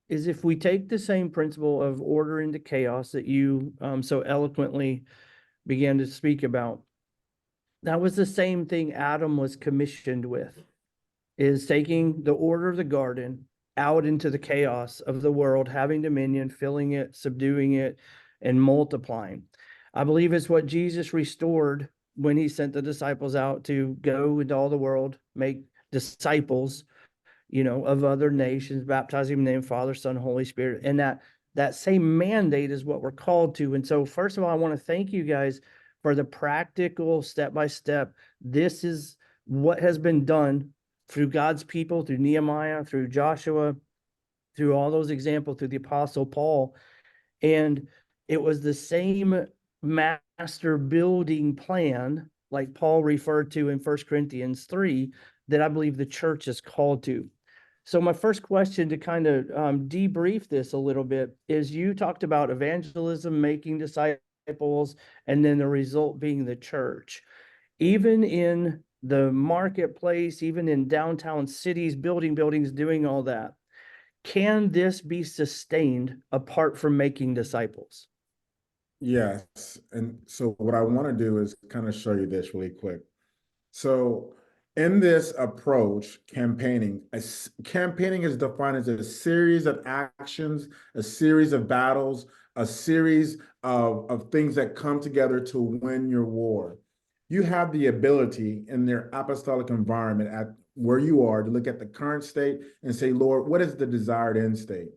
is if we take the same principle of order into chaos that you so eloquently began to speak about, that was the same thing Adam was commissioned with, is taking the order of the garden out into the chaos of the world, having dominion, filling it, subduing it, and multiplying. I believe it's what Jesus restored when he sent the disciples out to go into all the world, make disciples, of other nations, baptizing in the name of Father, Son, Holy Spirit. And that same mandate is what we're called to. And so, first of all, I want to thank you guys for the practical step-by-step. This is what has been done through God's people, through Nehemiah, through Joshua, through all those examples, through the Apostle Paul. And it was the same master building plan, like Paul referred to in 1 Corinthians 3, that I believe the church is called to. So my first question to kind of debrief this a little bit is, you talked about evangelism, making disciples, and then the result being the church. Even in the marketplace, even in downtown cities, building buildings, doing all that, can this be sustained apart from making disciples? Yes. And so what I want to do is kind of show you this really quick. So in this approach, campaigning is defined as a series of actions, a series of battles, a series of things that come together to win your war. You have the ability in their apostolic environment at where you are to look at the current state and say, Lord, what is the desired end state?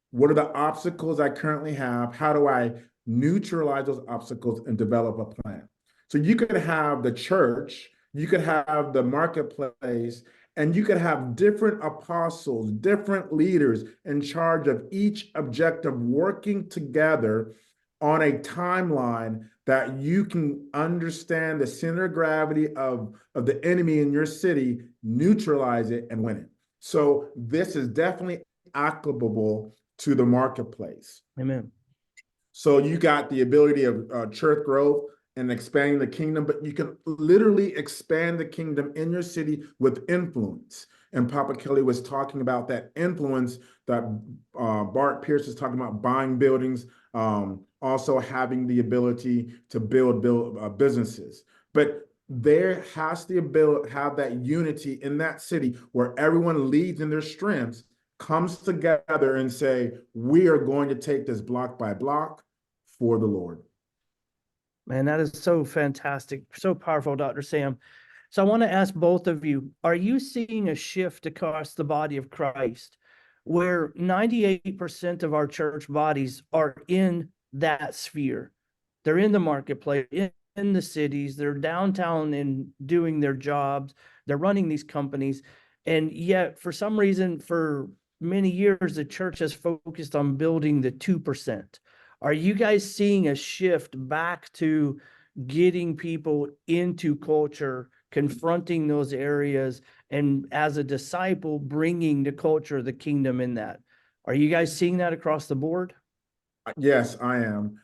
What are the obstacles I currently have? How do I neutralize those obstacles and develop a plan? So you could have the church, you could have the marketplace, and you could have different apostles, different leaders in charge of each objective, working together on a timeline that you can understand the center of gravity of the enemy in your city, neutralize it, and win it. So this is definitely applicable to the marketplace. Amen. So you got the ability of church growth and expanding the kingdom, but you can literally expand the kingdom in your city with influence. And Papa Kelly was talking about that influence that Bart Pierce is talking about, buying buildings, also having the ability to build businesses. But there has to have that unity in that city where everyone leads in their strengths, comes together and say, we are going to take this block by block for the Lord. Man, that is so fantastic, so powerful, Dr. Sam. So I want to ask both of you, are you seeing a shift across the body of Christ where 98% of our church bodies are in that sphere? They're in the marketplace, in the cities, they're downtown and doing their jobs, they're running these companies. And yet, for some reason, for many years, the church has focused on building the 2%. Are you guys seeing a shift back to getting people into culture, confronting those areas, and as a disciple, bringing the culture of the kingdom in that? Are you guys seeing that across the board? Yes, I am.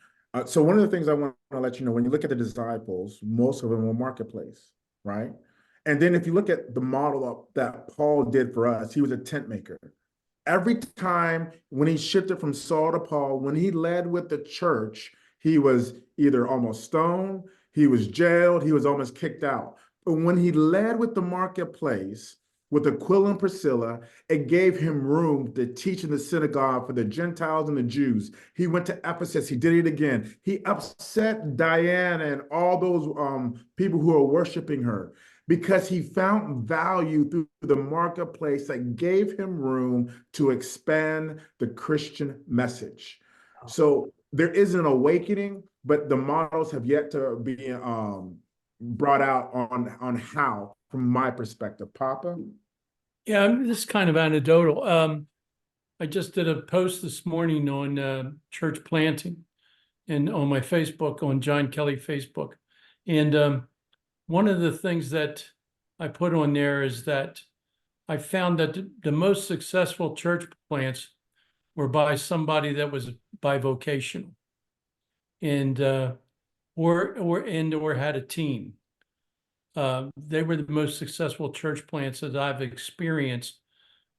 So one of the things I want to let you know, when you look at the disciples, most of them were marketplace, right? And then if you look at the model that Paul did for us, he was a tent maker. Every time when he shifted from Saul to Paul, when he led with the church, he was either almost stoned, he was jailed, he was almost kicked out. But when he led with the marketplace, with Aquila and Priscilla, it gave him room to teach in the synagogue for the Gentiles and the Jews. He went to Ephesus, he did it again. He upset Diana and all those people who are worshiping her, because he found value through the marketplace that gave him room to expand the Christian message. So there is an awakening, but the models have yet to be brought out on how, from my perspective. Papa? Yeah, this is kind of anecdotal. I just did a post this morning on church planting and on my Facebook, on John Kelly Facebook. And one of the things that I put on there is that I found that the most successful church plants were by somebody that was bivocational and or had a team. They were the most successful church plants that I've experienced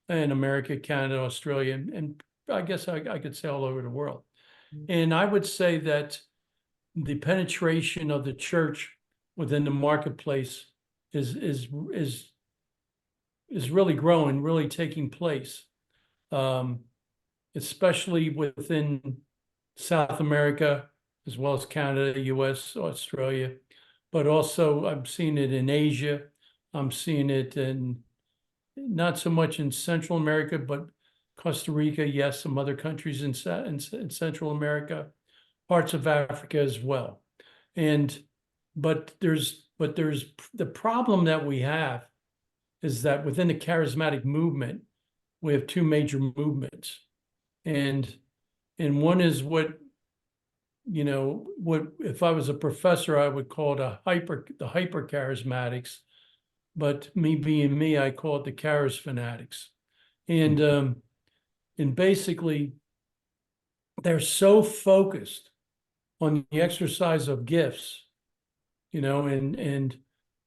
in America, Canada, Australia, and I guess I could say all over the world. And I would say that the penetration of the church within the marketplace is really growing, really taking place, especially within South America, as well as Canada, US, Australia, but also I'm seeing it in Asia. I'm seeing it in not so much in Central America, but Costa Rica, yes, some other countries in Central America, parts of Africa as well. But there's the problem that we have is that within the charismatic movement, we have two major movements. And one is what if I was a professor, I would call it the hyper charismatics, but me being me, I call it the charis fanatics. And basically they're so focused on the exercise of gifts, and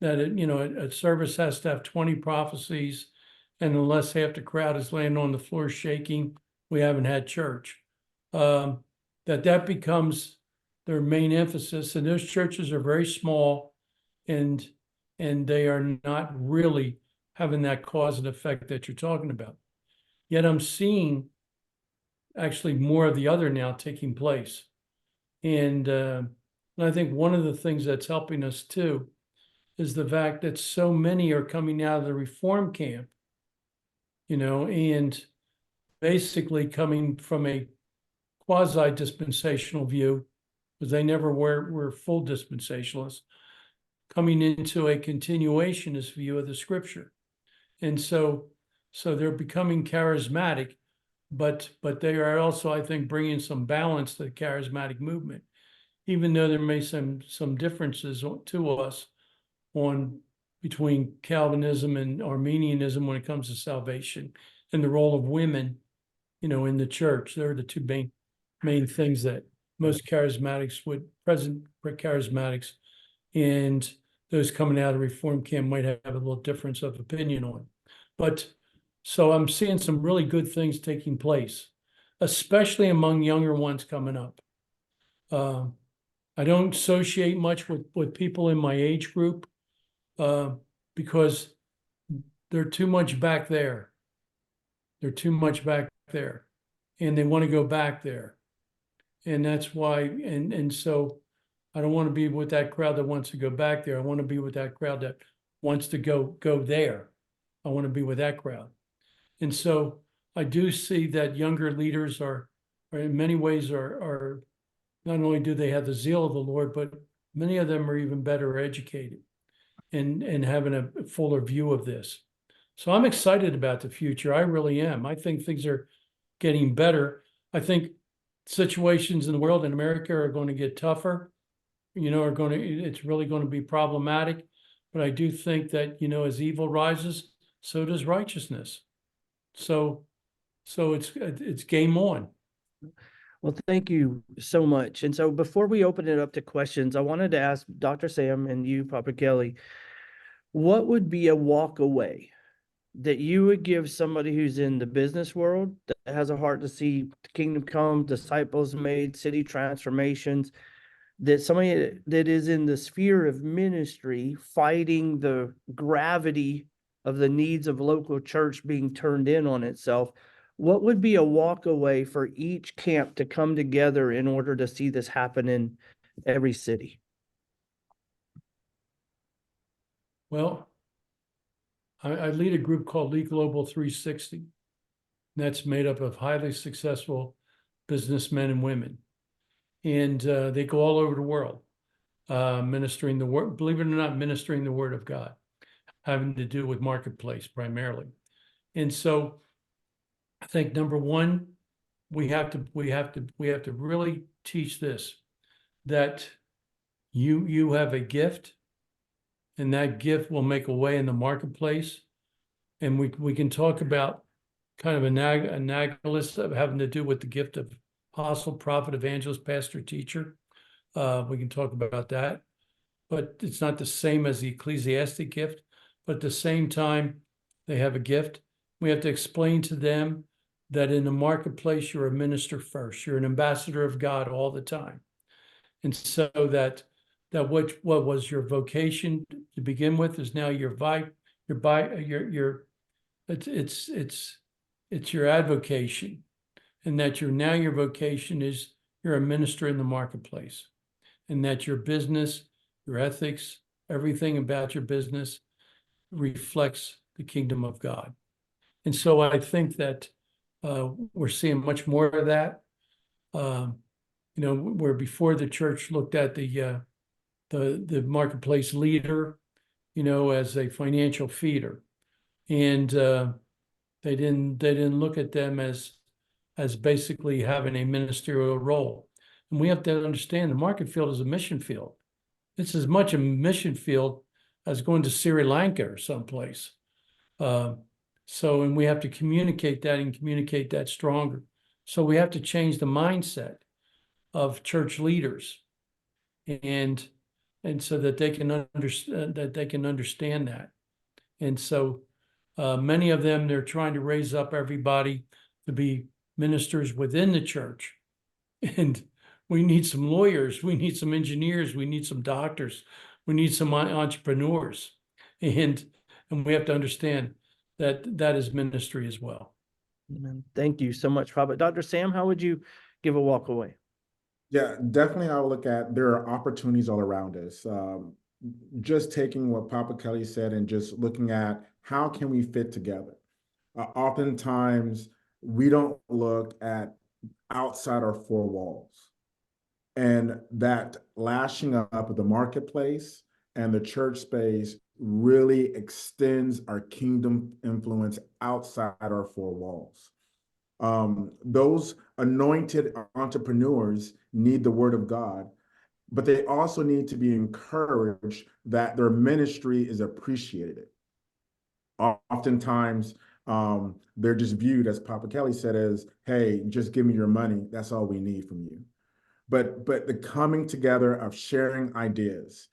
that a service has to have 20 prophecies, and unless half the crowd is laying on the floor shaking, we haven't had church. That becomes their main emphasis, and those churches are very small, and they are not really having that cause and effect that you're talking about. Yet I'm seeing actually more of the other now taking place. And I think one of the things that's helping us too is the fact that so many are coming out of the reform camp, and basically coming from a quasi-dispensational view, because they never were full dispensationalists, coming into a continuationist view of the scripture. And so they're becoming charismatic, but they are also, I think, bringing some balance to the charismatic movement, even though there may be some differences to us between Calvinism and Arminianism when it comes to salvation and the role of women, in the church. They're the two main things that most present charismatics and those coming out of reform camp might have a little difference of opinion on. But so I'm seeing some really good things taking place, especially among younger ones coming up. I don't associate much with people in my age group because they're too much back there. They're too much back there, and they want to go back there. And that's why, and so I don't want to be with that crowd that wants to go back there. I want to be with that crowd that wants to go there. I want to be with that crowd. And so I do see that younger leaders are in many ways are not only do they have the zeal of the Lord, but many of them are even better educated and having a fuller view of this. So I'm excited about the future. I really am. I think things are getting better. I think situations in the world in America are going to get tougher, it's really going to be problematic. But I do think that, as evil rises, so does righteousness. So it's game on. Well, thank you so much. And so before we open it up to questions, I wanted to ask Dr. Sam and you, Papa Kelly, what would be a walk away that you would give somebody who's in the business world that has a heart to see the kingdom come, disciples made, city transformations, that somebody that is in the sphere of ministry fighting the gravity of the needs of local church being turned in on itself? What would be a walk away for each camp to come together in order to see this happen in every city? Well, I lead a group called Lead Global 360. That's made up of highly successful businessmen and women. And they go all over the world, ministering the word, believe it or not, ministering the word of God, having to do with marketplace primarily. And so I think number one, we have to really teach this, that you have a gift, and that gift will make a way in the marketplace. And we can talk about kind of analogous of having to do with the gift of apostle, prophet, evangelist, pastor, teacher. We can talk about that, but it's not the same as the ecclesiastic gift. But at the same time, they have a gift. We have to explain to them that in the marketplace, you're a minister first. You're an ambassador of God all the time. And so that what was your vocation to begin with is now it's your advocation, and that now your vocation is you're a minister in the marketplace, and that your business, your ethics, everything about your business reflects the kingdom of God. And so I think that we're seeing much more of that. Where before the church looked at the marketplace leader, as a financial feeder, and they didn't look at them as basically having a ministerial role. And we have to understand the market field is a mission field. It's as much a mission field as going to Sri Lanka or someplace. And we have to communicate that and communicate that stronger. So we have to change the mindset of church leaders, and so that they can understand that. And so many of them, they're trying to raise up everybody to be ministers within the church. And we need some lawyers, we need some engineers, we need some doctors, we need some entrepreneurs. And we have to understand that that is ministry as well. Amen. Thank you so much, Prophet. Dr. Sam, how would you give a walk away? Yeah, definitely. I would look at there are opportunities all around us. Just taking what Papa Kelly said and just looking at how can we fit together. Oftentimes, we don't look at outside our four walls, and that lashing up of the marketplace and the church space really extends our kingdom influence outside our four walls. Those anointed entrepreneurs need the word of God, but they also need to be encouraged that their ministry is appreciated. Oftentimes, they're just viewed, as Papa Kelly said, as, hey, just give me your money. That's all we need from you. But the coming together of sharing ideas,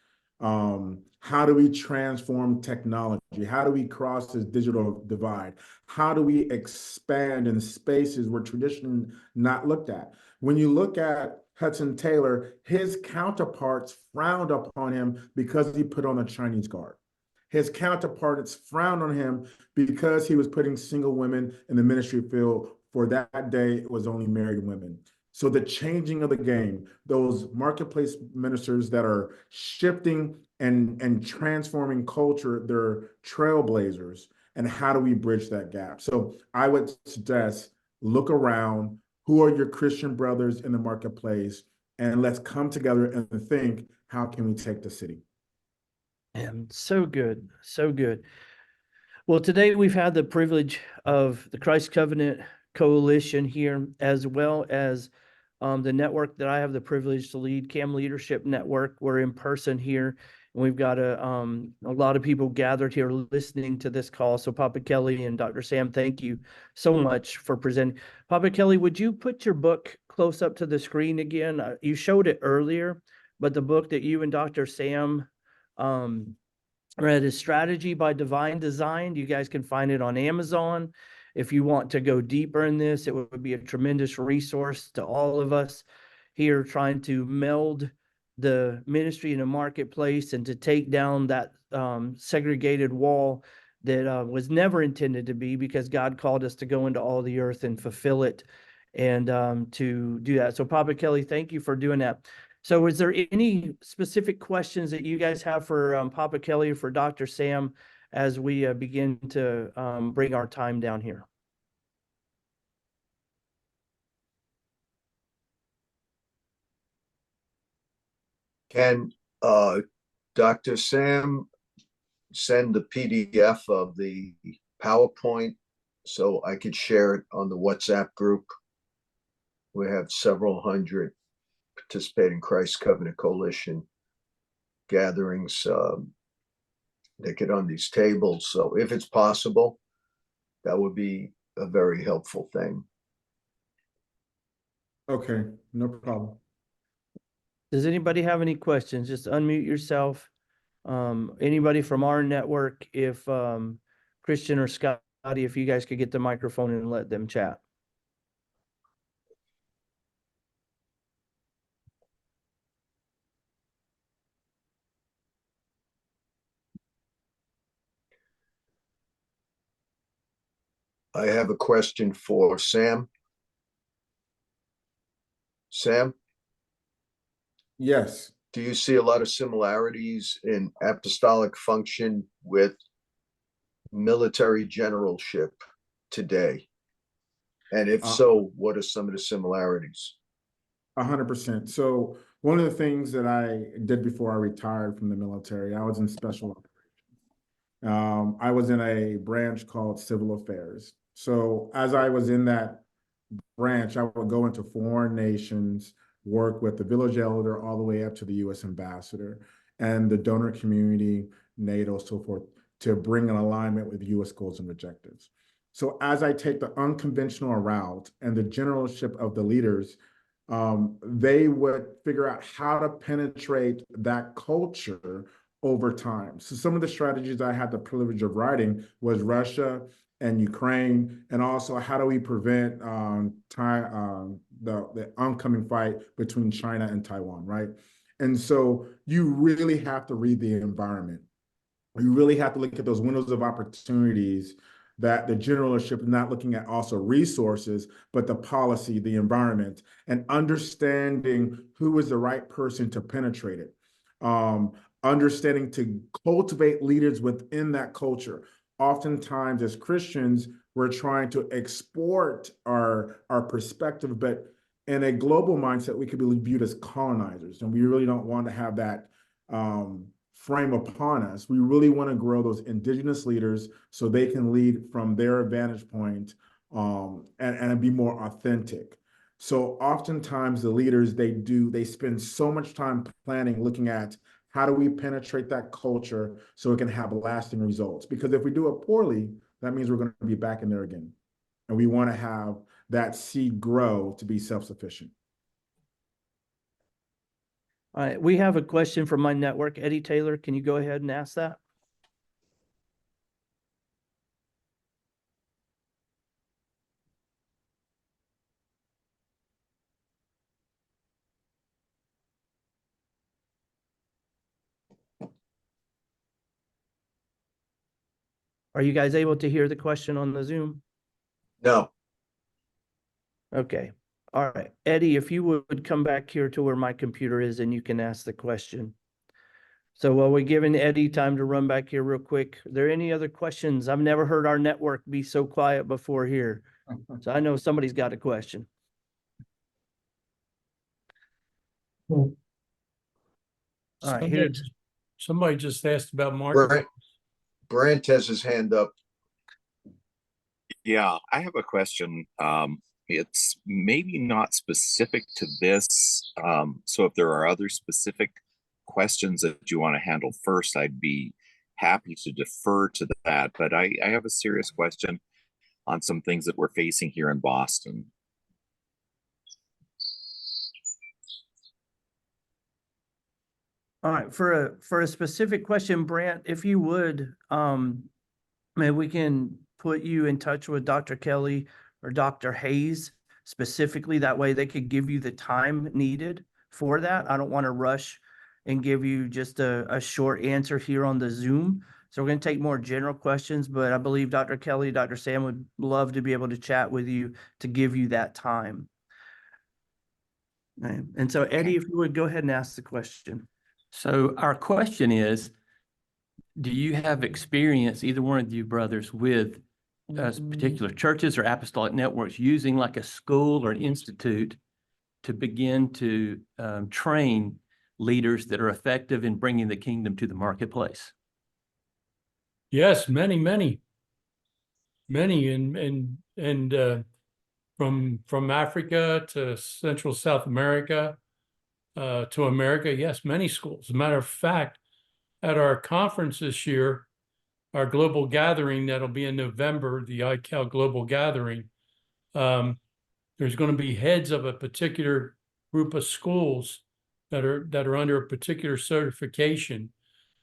how do we transform technology? How do we cross this digital divide? How do we expand in spaces where traditionally not looked at? When you look at Hudson Taylor, his counterparts frowned upon him because he put on a Chinese guard. His counterparts frowned on him because he was putting single women in the ministry field. For that day, it was only married women. So the changing of the game, those marketplace ministers that are shifting and transforming culture, they're trailblazers. And how do we bridge that gap? So I would suggest, look around, who are your Christian brothers in the marketplace, and let's come together and think, how can we take the city? And so good, so good. Well, today we've had the privilege of the Christ Covenant Coalition here, as well as the network that I have the privilege to lead, CAM Leadership Network. We're in person here, and we've got a lot of people gathered here listening to this call. So Papa Kelly and Dr. Sam, thank you so much for presenting. Papa Kelly, would you put your book close up to the screen again? You showed it earlier, but the book that you and Dr. Sam read is Strategy by Divine Design. You guys can find it on Amazon. If you want to go deeper in this, it would be a tremendous resource to all of us here trying to meld the ministry in a marketplace and to take down that segregated wall that was never intended to be, because God called us to go into all the earth and fulfill it, and to do that. So Papa Kelly, thank you for doing that. So is there any specific questions that you guys have for Papa Kelly or for Dr. Sam as we begin to bring our time down here? Can Dr. Sam send the PDF of the PowerPoint so I could share it on the WhatsApp group? We have several hundred participating Christ Covenant Coalition gatherings. They get on these tables. So if it's possible, that would be a very helpful thing. Okay, no problem. Does anybody have any questions? Just unmute yourself. Anybody from our network, if Christian or Scotty, if you guys could get the microphone and let them chat. I have a question for Sam. Sam, Yes. do you see a lot of similarities in apostolic function with military generalship today? And if so, what are some of the similarities? 100%. So one of the things that I did before I retired from the military, I was in special operations. I was in a branch called Civil Affairs. So as I was in that branch, I would go into foreign nations, work with the village elder all the way up to the U.S. ambassador and the donor community, NATO, so forth, to bring an alignment with U.S. goals and objectives. So as I take the unconventional route and the generalship of the leaders, they would figure out how to penetrate that culture over time. So some of the strategies I had the privilege of writing was Russia and Ukraine, and also how do we prevent the oncoming fight between China and Taiwan, right? And so you really have to read the environment. You really have to look at those windows of opportunities that the generalship is not looking at also resources, but the policy, the environment, and understanding who is the right person to penetrate it. Understanding to cultivate leaders within that culture. Oftentimes as Christians, we're trying to export our perspective, but in a global mindset, we could be viewed as colonizers, and we really don't want to have that frame upon us. We really want to grow those indigenous leaders so they can lead from their vantage point and be more authentic. So oftentimes the leaders, they spend so much time planning, looking at how do we penetrate that culture so it can have lasting results? Because if we do it poorly, that means we're going to be back in there again. And we want to have that seed grow to be self-sufficient. All right, we have a question from my network. Eddie Taylor, can you go ahead and ask that? Are you guys able to hear the question on the Zoom? No. Okay. All right. Eddie, if you would come back here to where my computer is and you can ask the question. So while we're giving Eddie time to run back here real quick, are there any other questions? I've never heard our network be so quiet before here. So I know somebody's got a question. All right, here. Somebody just asked about market. Brent has his hand up. Yeah, I have a question. It's maybe not specific to this. So if there are other specific questions that you want to handle first, I'd be happy to defer to that. But I have a serious question on some things that we're facing here in Boston. All right, for a specific question, Brant, if you would, maybe we can put you in touch with Dr. Kelly or Dr. Hayes specifically. That way they could give you the time needed for that. I don't want to rush and give you just a short answer here on the Zoom. So we're going to take more general questions, but I believe Dr. Kelly, Dr. Sam would love to be able to chat with you to give you that time. Okay. And so Eddie, if you would go ahead and ask the question. So our question is, do you have experience, either one of you brothers, with particular churches or apostolic networks using like a school or an institute to begin to train leaders that are effective in bringing the kingdom to the marketplace? Yes, many, and from Africa to Central South America to America. Yes, many schools. As a matter of fact, at our conference this year, our global gathering that'll be in November, the ICAL Global Gathering, there's going to be heads of a particular group of schools that are under a particular certification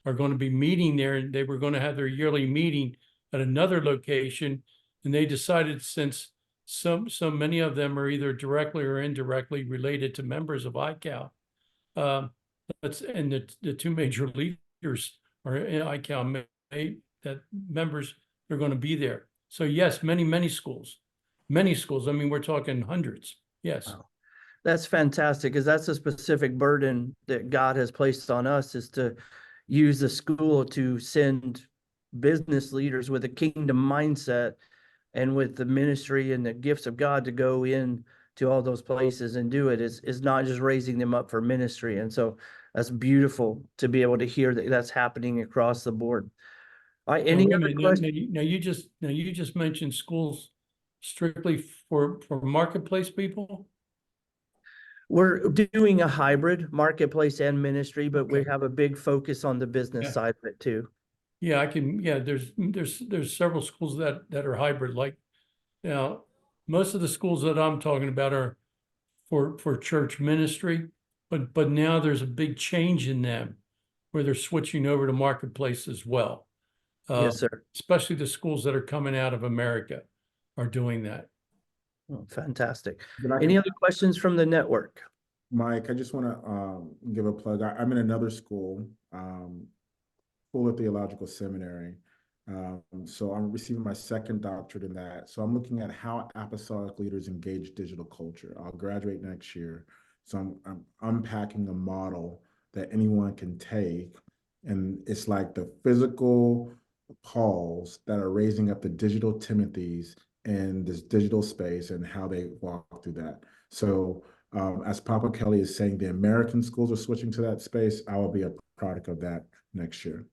are going to be meeting there, and they were going to have their yearly meeting at another location, and they decided, since so many of them are either directly or indirectly related to members of ICAL, and the two major leaders are in ICAL that members are going to be there. So yes, many schools. I mean, we're talking hundreds. Yes. Wow. That's fantastic, because that's a specific burden that God has placed on us, is to use the school to send business leaders with a kingdom mindset and with the ministry and the gifts of God to go in to all those places and do it. Is not just raising them up for ministry. And so that's beautiful to be able to hear that that's happening across the board. Any Wait a other minute, questions? now you just mentioned schools strictly for marketplace people? We're doing a hybrid marketplace and ministry, but we Okay. have a big focus on the business Yeah. side of it too. Yeah, there's several schools that are hybrid. Like, now, most of the schools that I'm talking about are for church ministry, but now there's a big change in them where they're switching over to marketplace as well. Yes, sir. Especially the schools that are coming out of America are doing that. Oh, fantastic. Then I Any can- other questions from the network? Mike, I just want to give a plug. I'm in another school, Fuller Theological Seminary. So I'm receiving my second doctorate in that. So I'm looking at how apostolic leaders engage digital culture. I'll graduate next year. So I'm unpacking a model that anyone can take. And it's like the physical Pauls that are raising up the digital Timothys in this digital space and how they walk through that. So as Papa Kelly is saying, the American schools are switching to that space. I will be a product of that next year.